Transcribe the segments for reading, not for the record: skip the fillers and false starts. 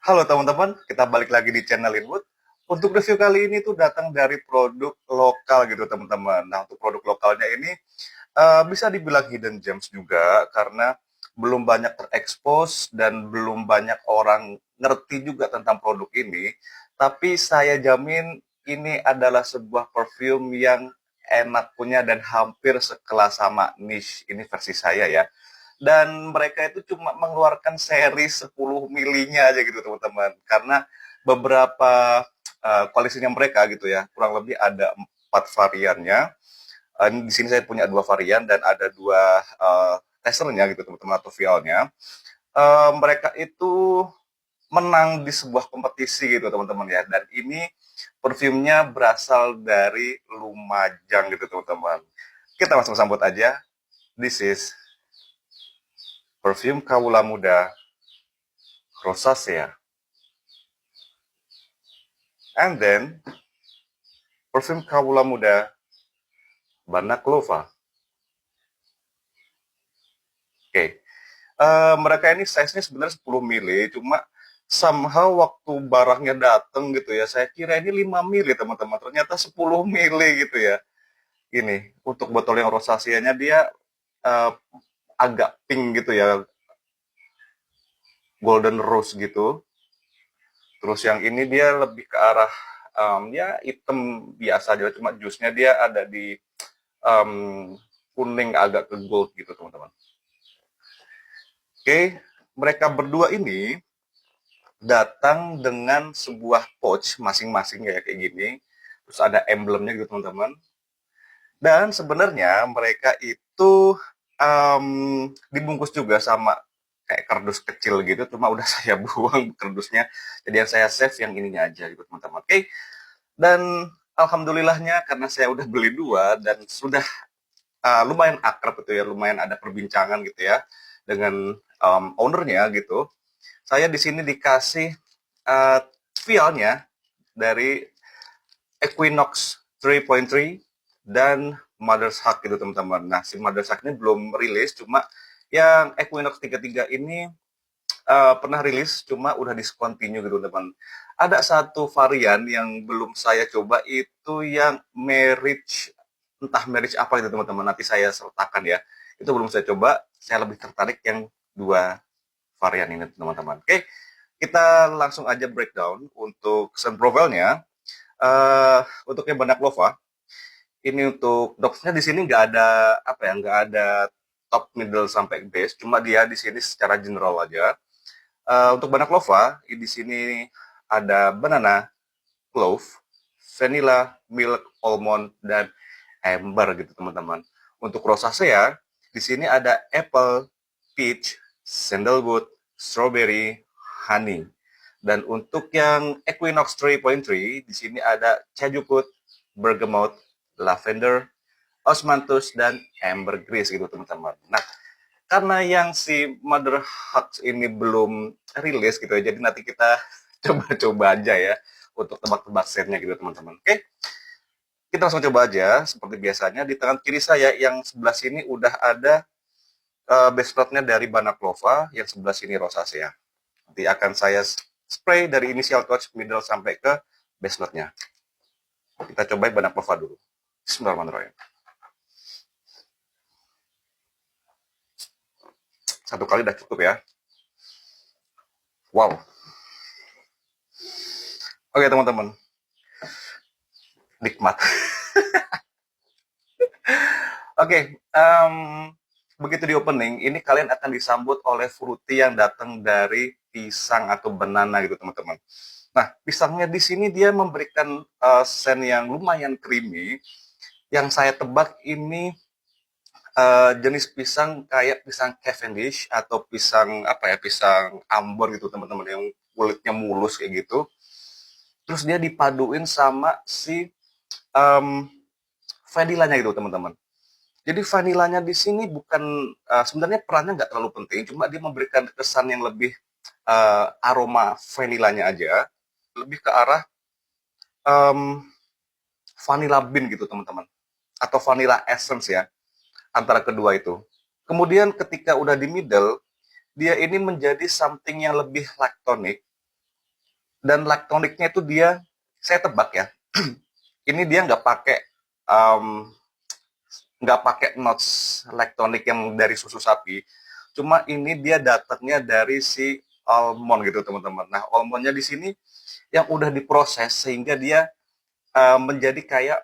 Halo teman-teman, kita balik lagi di channel Inwood. Untuk review kali ini tuh datang dari produk lokal gitu teman-teman. Nah untuk produk lokalnya ini bisa dibilang hidden gems juga karena belum banyak terekspos dan belum banyak orang ngerti juga tentang produk ini. Tapi saya jamin ini adalah sebuah perfume yang enak punya dan hampir sekelas sama niche ini versi saya ya, dan mereka itu cuma mengeluarkan seri 10 milinya aja gitu teman-teman, karena beberapa koalisinya mereka gitu ya, kurang lebih ada 4 variannya. Di sini saya punya 2 varian dan ada 2 testernya gitu teman-teman, atau vialnya. Mereka itu menang di sebuah kompetisi gitu teman-teman ya, dan ini perfumnya berasal dari Lumajang gitu teman-teman. Kita langsung sambut aja. This is perfume Kawula Muda Rosacea. And then, perfume Kawula Muda Banaklova. Oke. Mereka ini size-nya sebenarnya 10 mili, cuma somehow waktu barangnya datang gitu ya, saya kira ini 5 mili teman-teman. Ternyata 10 mili gitu ya. Ini, untuk botol yang rosasianya dia uh, agak pink gitu ya, golden rose gitu. Terus yang ini dia lebih ke arah ya hitam biasa aja, cuma jusnya dia ada di um, kuning agak ke gold gitu teman-teman. Oke, mereka berdua ini datang dengan sebuah pouch masing-masing kayak gini. Terus ada emblemnya gitu teman-teman. Dan sebenarnya mereka itu dibungkus juga sama kayak kardus kecil gitu, cuma udah saya buang kardusnya. Jadi yang saya save yang ininya aja gitu teman-teman. Oke, dan alhamdulillahnya karena saya udah beli 2 dan sudah lumayan akrab gitu ya, lumayan ada perbincangan gitu ya dengan ownernya gitu. Saya di sini dikasih uh, vialnya dari Equinox 3.3 dan Mother's Hug gitu teman-teman. Nah si Mother's Hug ini belum rilis, cuma yang Equinox 33 ini pernah rilis, cuma udah discontinue gitu teman-teman. Ada satu varian yang belum saya coba, itu yang marriage, entah marriage apa gitu teman-teman, nanti saya sertakan ya. Itu belum saya coba, saya lebih tertarik yang 2 varian ini teman-teman. Oke, kita langsung aja breakdown untuk scent profile-nya. Untuk yang Banaklova, ini untuk docksnya di sini nggak ada apa ya, nggak ada top, middle sampai base, cuma dia di sini secara general aja. Untuk Banaklova, di sini ada banana, clove, vanilla, milk, almond, dan amber gitu teman-teman. Untuk rosacea, di sini ada apple, peach, sandalwood, strawberry, honey. Dan untuk yang Equinox 3.3, di sini ada cajuput, bergamot, lavender, osmanthus, dan ambergris gitu teman-teman. Nah, karena yang si Mother Hugs ini belum rilis gitu ya, jadi nanti kita coba-coba aja ya untuk tebak-tebak setnya gitu teman-teman. Oke, kita langsung coba aja seperti biasanya. Di tangan kiri saya yang sebelah sini udah ada base note-nya dari Banaklova, yang sebelah sini rosacea. Nanti akan saya spray dari initial touch, middle sampai ke base note-nya. Kita cobain Banaklova dulu. Bismillahirrahmanirrahim. Satu kali udah cukup ya. Wow. Oke teman-teman, nikmat. Oke, begitu di opening, ini kalian akan disambut oleh fruity yang datang dari pisang atau banana gitu teman-teman. Nah, pisangnya di sini dia memberikan scent yang lumayan creamy. Yang saya tebak ini jenis pisang kayak pisang Cavendish atau pisang apa ya, pisang Ambon gitu teman-teman, yang kulitnya mulus kayak gitu. Terus dia dipaduin sama si um, vanilanya gitu teman-teman. Jadi vanilanya di sini bukan sebenarnya perannya nggak terlalu penting, cuma dia memberikan kesan yang lebih aroma vanilanya aja, lebih ke arah um, vanilla bean gitu teman-teman, atau vanilla essence ya, antara kedua itu. Kemudian ketika udah di middle, dia ini menjadi something yang lebih lactonic, Dan laktoniknya itu dia, saya tebak ya, ini dia um, nggak pakai notes laktonik yang dari susu sapi, cuma ini dia datangnya dari si almond gitu teman-teman. Nah, almondnya di sini yang udah diproses sehingga dia menjadi kayak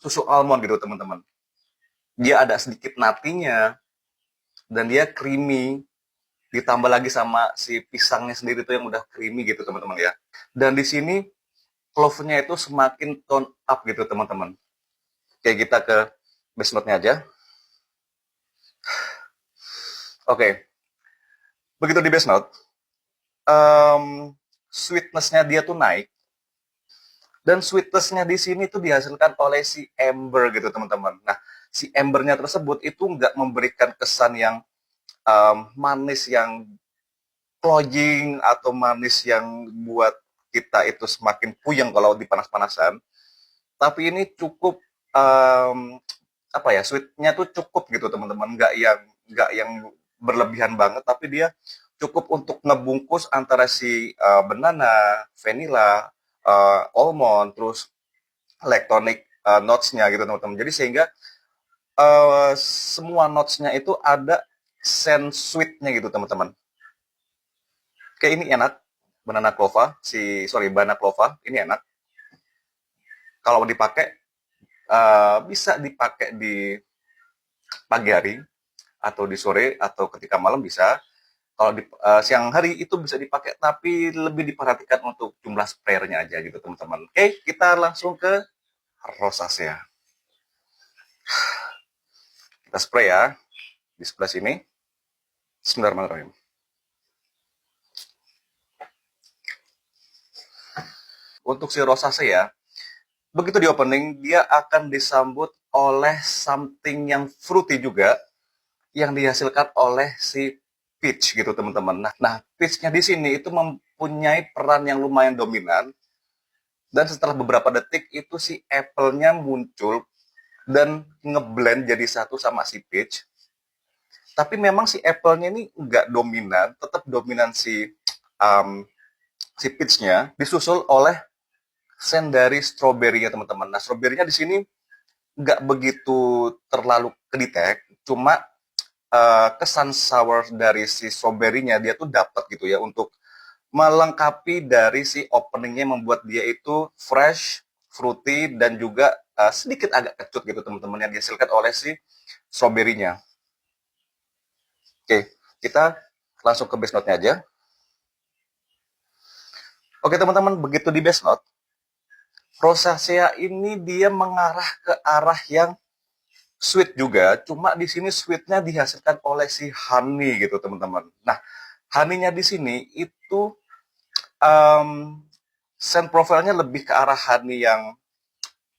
susu almond gitu teman-teman. Dia ada sedikit natinya dan dia creamy, ditambah lagi sama si pisangnya sendiri tuh yang udah creamy gitu teman-teman ya. Dan di sini clove-nya itu semakin tone up gitu teman-teman. Kayak kita ke base note-nya aja. Oke, begitu di base note, sweetness-nya dia tuh naik. Dan sweetness-nya di sini tuh dihasilkan oleh si amber gitu teman-teman. Nah, si ambernya tersebut itu nggak memberikan kesan yang manis yang cloying atau manis yang buat kita itu semakin puyeng kalau dipanas-panasan. Tapi ini cukup apa ya, sweetnya tuh cukup gitu teman-teman, nggak yang berlebihan banget, tapi dia cukup untuk ngebungkus antara si banana, vanilla, almond, terus lactonic notes-nya gitu teman-teman. Jadi sehingga semua notes-nya itu ada sense sweet-nya gitu teman-teman. Oke, ini enak. Banana clova, ini enak. Kalau dipakai, bisa dipakai di pagi hari, atau di sore, atau ketika malam bisa. Kalau di siang hari itu bisa dipakai, tapi lebih diperhatikan untuk jumlah sprayernya aja gitu teman-teman. Oke, kita langsung ke rosacea. Kita spray ya, di sebelah sini. Bismillahirrahmanirrahim. Untuk si rosacea, begitu di opening, dia akan disambut oleh something yang fruity juga, yang dihasilkan oleh si peach gitu teman-teman. Nah, peachnya di sini itu mempunyai peran yang lumayan dominan, dan setelah beberapa detik itu si apple-nya muncul dan ngeblend jadi satu sama si peach. Tapi memang si apple-nya ini nggak dominan, tetap dominan si peach-nya, disusul oleh sen dari strawberry-nya teman-teman. Nah, strawberry-nya di sini nggak begitu terlalu kedetek, cuma kesan sour dari si strawberry-nya dia tuh dapat gitu ya, untuk melengkapi dari si openingnya, membuat dia itu fresh, fruity, dan juga sedikit agak kecut gitu teman-teman, yang dihasilkan oleh si strawberry-nya. Oke, kita langsung ke base note-nya aja. Oke teman-teman, begitu di base note, rosacea ini dia mengarah ke arah yang sweet juga, cuma di sini sweetnya dihasilkan oleh si honey gitu teman-teman. Nah, honey-nya di sini itu scent profile-nya lebih ke arah honey yang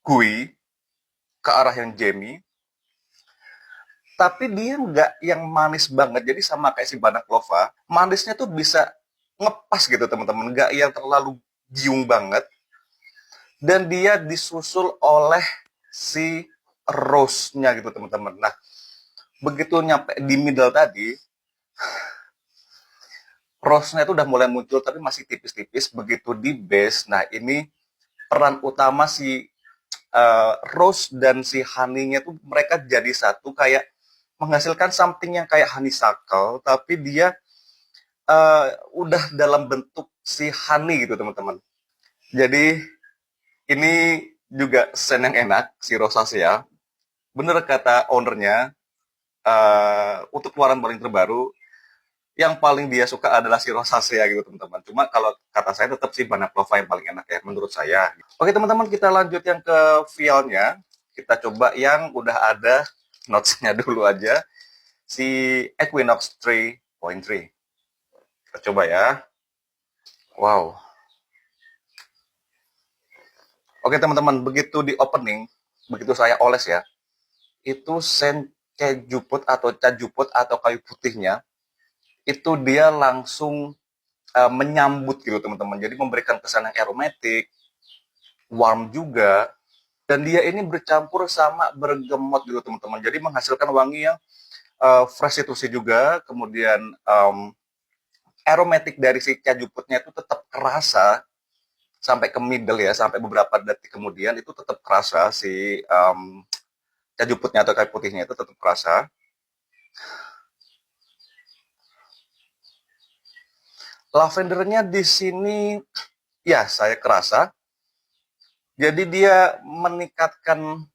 gooey, ke arah yang jammy, tapi dia nggak yang manis banget. Jadi sama kayak si banak lova, manisnya tuh bisa ngepas gitu teman-teman, nggak yang terlalu giung banget. Dan dia disusul oleh si rose-nya gitu teman-teman. Nah, begitu nyampe di middle tadi, rose-nya itu udah mulai muncul tapi masih tipis-tipis. Begitu di base, nah ini peran utama si rose dan si honey-nya tuh mereka jadi satu, kayak menghasilkan something yang kayak honeysuckle, tapi dia udah dalam bentuk si honey gitu teman-teman. Jadi ini juga sen yang enak, si rosacea. Bener kata ownernya, untuk keluaran paling terbaru, yang paling dia suka adalah si rosacea gitu teman-teman. Cuma kalau kata saya tetap sih Banaclava yang paling enak ya menurut saya. Oke teman-teman, kita lanjut yang ke vialnya. Kita coba yang udah ada notes-nya dulu aja. Si Equinox 3.3. Kita coba ya. Wow. Oke teman-teman, begitu di opening, begitu saya oles ya, itu sen keju atau kayu putihnya, itu dia langsung menyambut gitu teman-teman. Jadi memberikan kesan yang aromatik, warm juga, dan dia ini bercampur sama bergemot gitu teman-teman. Jadi menghasilkan wangi yang fresh itu sih juga, kemudian aromatik dari si keju putihnya itu tetap kerasa, sampai ke middle ya, sampai beberapa detik kemudian itu tetap kerasa si keju putihnya atau kayu putihnya itu tetap kerasa. Lavendernya di sini ya saya kerasa. Jadi dia meningkatkan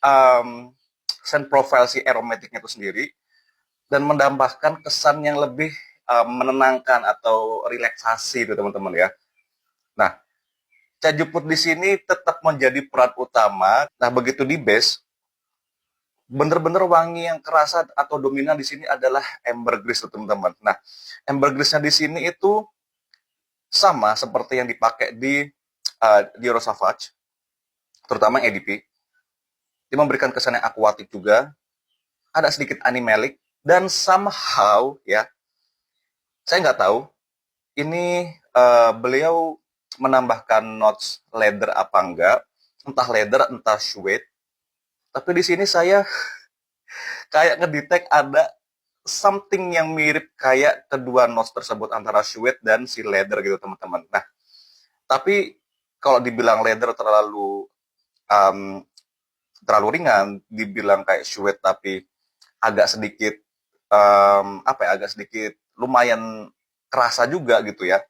um, scent profile si aromatiknya itu sendiri dan menambahkan kesan yang lebih menenangkan atau relaksasi itu teman-teman ya. Nah, keju putih di sini tetap menjadi peran utama. Nah, begitu di base, bener-bener wangi yang kerasa atau dominan di sini adalah ambergris teman-teman. Nah, ambergrisnya di sini itu sama seperti yang dipakai di Dior Sauvage, terutama yang EDP. Dia memberikan kesan yang akuatik juga, ada sedikit animalic, dan somehow ya, saya nggak tahu ini beliau menambahkan notes leather apa enggak, entah leather entah suede. Tapi di sini saya kayak ngedetect ada something yang mirip kayak kedua notes tersebut antara suede dan si leather gitu teman-teman. Nah, tapi kalau dibilang leather um, terlalu ringan, dibilang kayak suede tapi agak sedikit apa ya, agak sedikit lumayan kerasa juga gitu ya.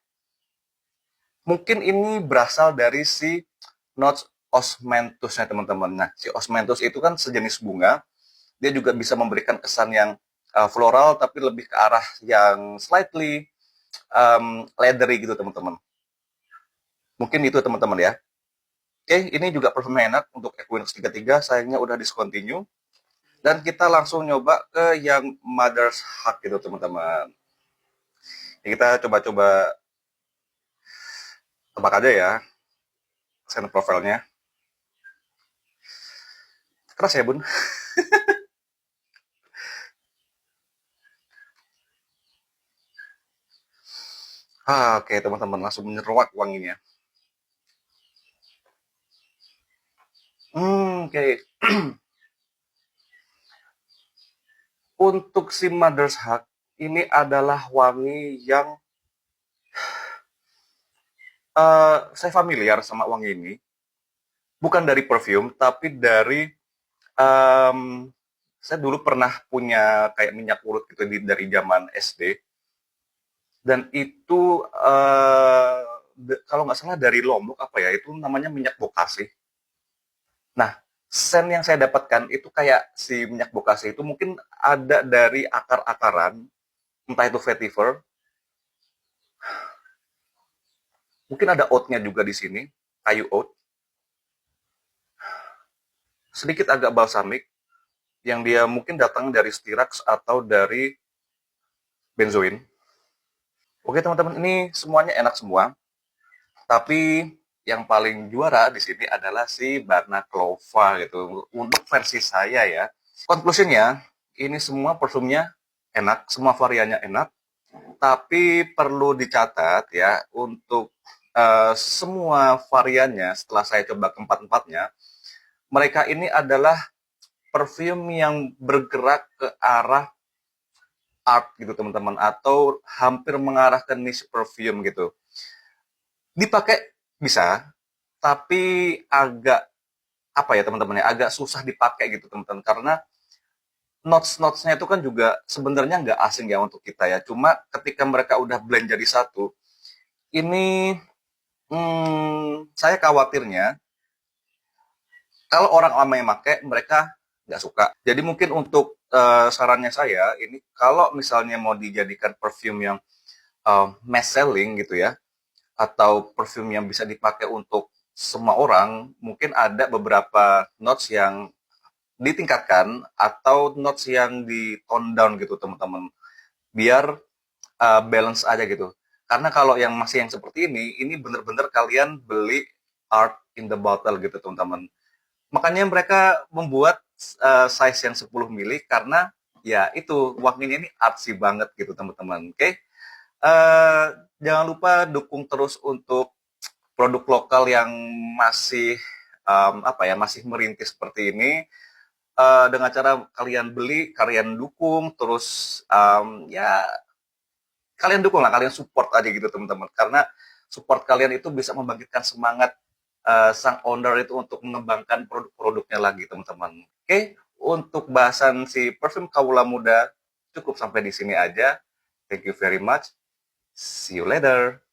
Mungkin ini berasal dari si notes osmanthusnya teman-teman. Nah, si osmanthus itu kan sejenis bunga, dia juga bisa memberikan kesan yang floral tapi lebih ke arah yang slightly leathery gitu teman-teman. Mungkin itu teman-teman ya. Oke, ini juga perfumnya enak untuk Equinox 33, sayangnya udah discontinue. Dan kita langsung nyoba ke yang Mother's Hug gitu teman-teman. Kita coba-coba tebak aja ya scent profile-nya. Keras ya bun. Oke teman-teman, langsung menyeruak wanginya. Oke. Untuk si Mother's Hug, ini adalah wangi yang saya familiar sama wangi ini. Bukan dari perfume, tapi dari um, saya dulu pernah punya kayak minyak urut gitu dari zaman SD. Dan itu kalau nggak salah dari Lombok apa ya, itu namanya minyak bokasi. Nah, sen yang saya dapatkan itu kayak si minyak bokasi itu mungkin ada dari akar-akaran, entah itu vetiver, mungkin ada oatnya juga di sini, kayu oat, sedikit agak balsamik, yang dia mungkin datang dari stirax atau dari benzoin. Oke teman-teman, ini semuanya enak semua, tapi yang paling juara di sini adalah si Balaclava gitu. Untuk versi saya ya. Konklusinya, ini semua perfumnya enak, semua variannya enak, tapi perlu dicatat ya untuk semua variannya setelah saya coba keempat-empatnya, mereka ini adalah perfume yang bergerak ke arah art gitu teman-teman, atau hampir mengarah ke niche perfume gitu. Dipakai bisa, tapi agak apa ya teman-teman ya, agak susah dipakai gitu teman-teman, karena notes-notesnya itu kan juga sebenarnya nggak asing ya untuk kita ya. Cuma ketika mereka udah blend jadi satu, ini saya khawatirnya kalau orang lama yang pakai mereka nggak suka. Jadi mungkin untuk sarannya saya ini kalau misalnya mau dijadikan perfume yang mass selling gitu ya, atau perfume yang bisa dipakai untuk semua orang, mungkin ada beberapa notes yang ditingkatkan atau notes yang di tone down gitu teman-teman, biar balance aja gitu. Karena kalau yang masih yang seperti ini bener-bener kalian beli art in the bottle gitu teman-teman. Makanya mereka membuat size yang 10 mili karena ya itu wanginya ini artsy banget gitu teman-teman. Oke, jangan lupa dukung terus untuk produk lokal yang masih apa ya, masih merintis seperti ini. Dengan cara kalian beli, kalian dukung, terus ya kalian dukung lah, kalian support aja gitu teman-teman. Karena support kalian itu bisa membangkitkan semangat sang owner itu untuk mengembangkan produk-produknya lagi, teman-teman. Oke, untuk bahasan si parfum Kaula Muda cukup sampai di sini aja. Thank you very much. See you later.